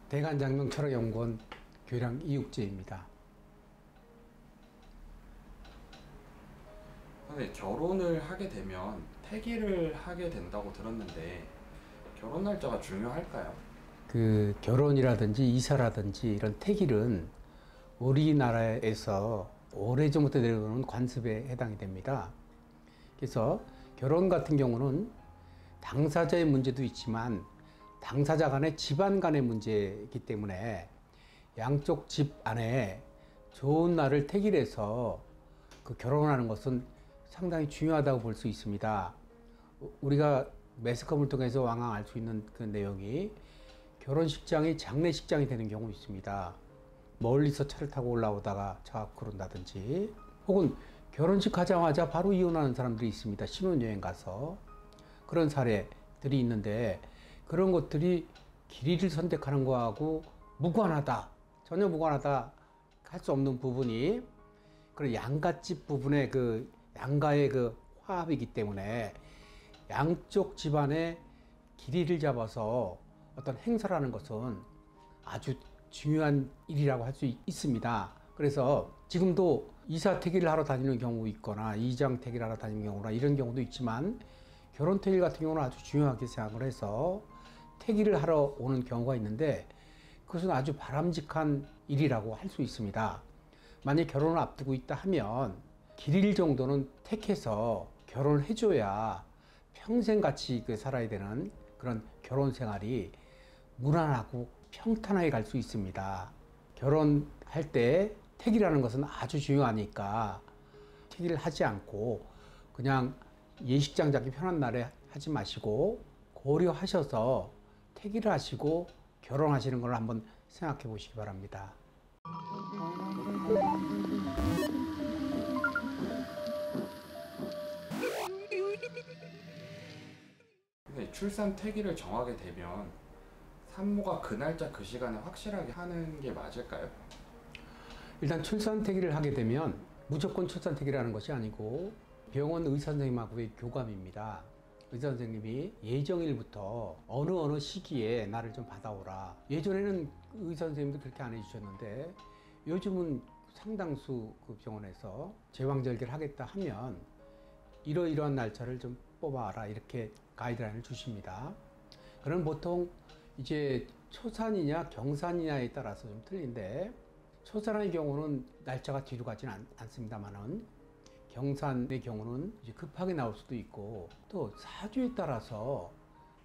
대관장명 철학연구원 교량 이육재입니다. 근데 결혼을 하게 되면 태기를 하게 된다고 들었는데 결혼 날짜가 중요할까요? 그 결혼이라든지 이사라든지 이런 태길은 우리나라에서 오래전부터 내려오는 관습에 해당이 됩니다. 그래서 결혼 같은 경우는 당사자의 문제도 있지만 당사자 간의 집안 간의 문제이기 때문에 양쪽 집 안에 좋은 날을 태길해서 그 결혼하는 것은 상당히 중요하다고 볼 수 있습니다. 우리가 매스컴을 통해서 왕왕 알 수 있는 그 내용이 결혼식장이 장례식장이 되는 경우 있습니다. 멀리서 차를 타고 올라오다가 차가 그런다든지, 혹은 결혼식 하자마자 바로 이혼하는 사람들이 있습니다. 신혼여행 가서. 그런 사례들이 있는데, 그런 것들이 길이를 선택하는 거하고 무관하다, 전혀 무관하다 할 수 없는 부분이 그런 양가집 부분의 그 양가의 그 화합이기 때문에 양쪽 집안의 길이를 잡아서 어떤 행사를 하는 것은 아주 중요한 일이라고 할 수 있습니다. 그래서 지금도 이사택일을 하러 다니는 경우 있거나 이장택일을 하러 다니는 경우나 이런 경우도 있지만, 결혼택일 같은 경우는 아주 중요하게 생각을 해서 택일을 하러 오는 경우가 있는데, 그것은 아주 바람직한 일이라고 할 수 있습니다. 만약 결혼을 앞두고 있다 하면 길일 정도는 택해서 결혼을 해줘야 평생 같이 살아야 되는 그런 결혼 생활이 무난하고 평탄하게 갈 수 있습니다. 결혼할 때 택이라는 것은 아주 중요하니까 택일을 하지 않고 그냥 예식장 잡기 편한 날에 하지 마시고 고려하셔서 택일을 하시고 결혼하시는 걸 한번 생각해 보시기 바랍니다. 근데 출산 태기를 정하게 되면 산모가 그 날짜 그 시간에 확실하게 하는 게 맞을까요? 일단 출산 태기를 하게 되면 무조건 출산 태기를 하는 것이 아니고 병원 의사 선생님하고의 교감입니다. 의사 선생님이 예정일부터 어느 시기에 나를 좀 받아오라. 예전에는 의사 선생님도 그렇게 안 해주셨는데, 요즘은 상당수 그 병원에서 제왕절개를 하겠다 하면 이러이러한 날짜를 좀 뽑아라, 이렇게 가이드라인을 주십니다. 그럼 보통 이제 초산이냐 경산이냐에 따라서 좀 틀린데, 초산의 경우는 날짜가 뒤로 가지는 않습니다만은, 경산의 경우는 이제 급하게 나올 수도 있고, 또 사주에 따라서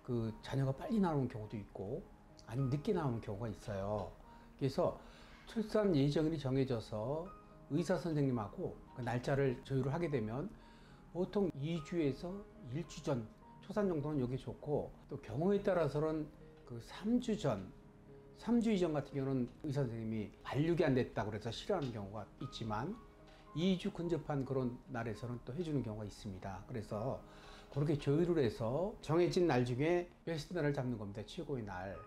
그 자녀가 빨리 나오는 경우도 있고 아니면 늦게 나오는 경우가 있어요. 그래서 출산 예정일이 정해져서 의사 선생님하고 그 날짜를 조율을 하게 되면 보통 2주에서 1주 전, 초산 정도는 여기 좋고, 또 경우에 따라서는 그 3주 전, 3주 이전 같은 경우는 의사 선생님이 반륙이 안 됐다고 해서 싫어하는 경우가 있지만, 2주 근접한 그런 날에서는 또 해주는 경우가 있습니다. 그래서 그렇게 조율을 해서 정해진 날 중에 베스트 날을 잡는 겁니다. 최고의 날.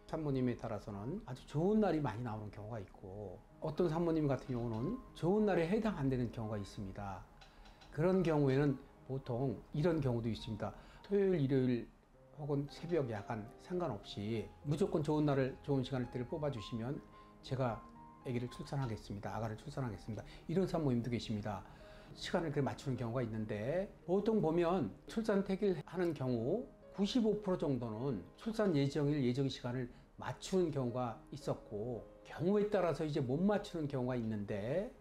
산모님에 따라서는 아주 좋은 날이 많이 나오는 경우가 있고, 어떤 산모님 같은 경우는 좋은 날에 해당 안 되는 경우가 있습니다. 그런 경우에는 보통 이런 경우도 있습니다. 토요일, 일요일 혹은 새벽, 야간 상관없이 무조건 좋은 날을, 좋은 시간대를 뽑아주시면 제가 아기를 출산하겠습니다. 아가를 출산하겠습니다. 이런 산모님도 계십니다. 시간을 그렇게 맞추는 경우가 있는데, 보통 보면 출산 태길 하는 경우 95% 정도는 출산 예정일, 예정 시간을 맞추는 경우가 있었고, 경우에 따라서 이제 못 맞추는 경우가 있는데,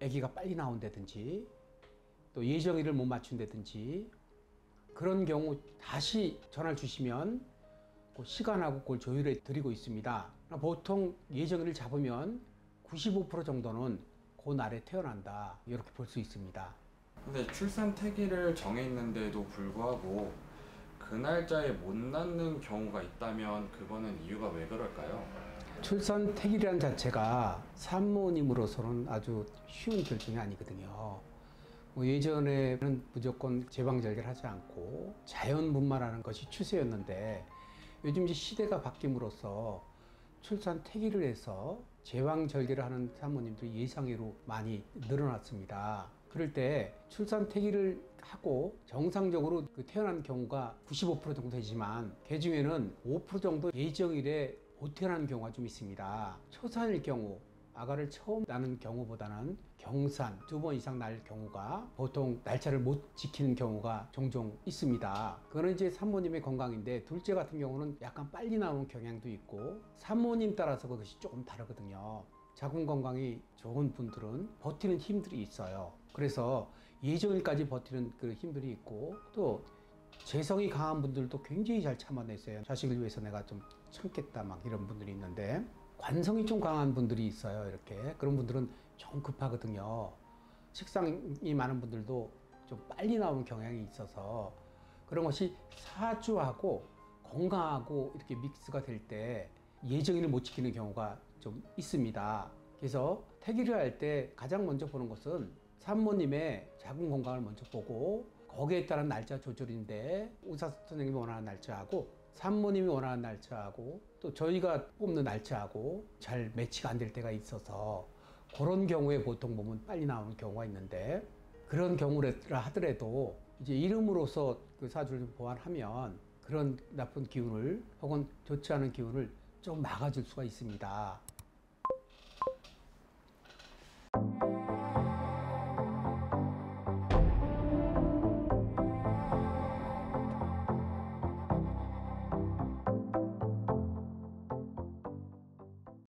아기가 빨리 나온다든지 또 예정일을 못 맞춘다든지, 그런 경우 다시 전화를 주시면 그 시간하고 그걸 조율해 드리고 있습니다. 보통 예정일을 잡으면 95% 정도는 그 날에 태어난다, 이렇게 볼 수 있습니다. 근데 출산 태기를 정했는데도 불구하고 그 날짜에 못 낳는 경우가 있다면 그거는 이유가 왜 그럴까요? 출산 태기라는 자체가 산모님으로서는 아주 쉬운 결정이 아니거든요. 예전에는 무조건 제왕절개를 하지 않고 자연분만하는 것이 추세였는데, 요즘 이제 시대가 바뀜으로써 출산 태기를 해서 제왕절개를 하는 산모님들이 예상외로 많이 늘어났습니다. 그럴 때 출산 태기를 하고 정상적으로 태어난 경우가 95% 정도 되지만 그 중에는 5% 정도 예정일에 못 태어나는 경우가 좀 있습니다. 초산일 경우 아가를 처음 낳는 경우보다는 경산 2번 이상 날 경우가 보통 날짜를 못 지키는 경우가 종종 있습니다. 그거는 이제 산모님의 건강인데 둘째 같은 경우는 약간 빨리 나오는 경향도 있고 산모님 따라서 그것이 조금 다르거든요. 자궁 건강이 좋은 분들은 버티는 힘들이 있어요. 그래서 예정일까지 버티는 그 힘들이 있고 또 재성이 강한 분들도 굉장히 잘 참아냈어요. 자식을 위해서 내가 좀 참겠다 막 이런 분들이 있는데 관성이 좀 강한 분들이 있어요. 이렇게 그런 분들은 좀 급하거든요. 식상이 많은 분들도 좀 빨리 나오는 경향이 있어서 그런 것이 사주하고 건강하고 이렇게 믹스가 될 때 예정일을 못 지키는 경우가 좀 있습니다. 그래서 태기를 할 때 가장 먼저 보는 것은 산모님의 자궁 건강을 먼저 보고 거기에 따른 날짜 조절인데 의사 선생님이 원하는 날짜하고 산모님이 원하는 날짜하고 또 저희가 뽑는 날짜하고 잘 매치가 안 될 때가 있어서 그런 경우에 보통 보면 빨리 나오는 경우가 있는데 그런 경우라 하더라도 이제 이름으로서 그 사주를 보완하면 그런 나쁜 기운을 혹은 좋지 않은 기운을 좀 막아줄 수가 있습니다.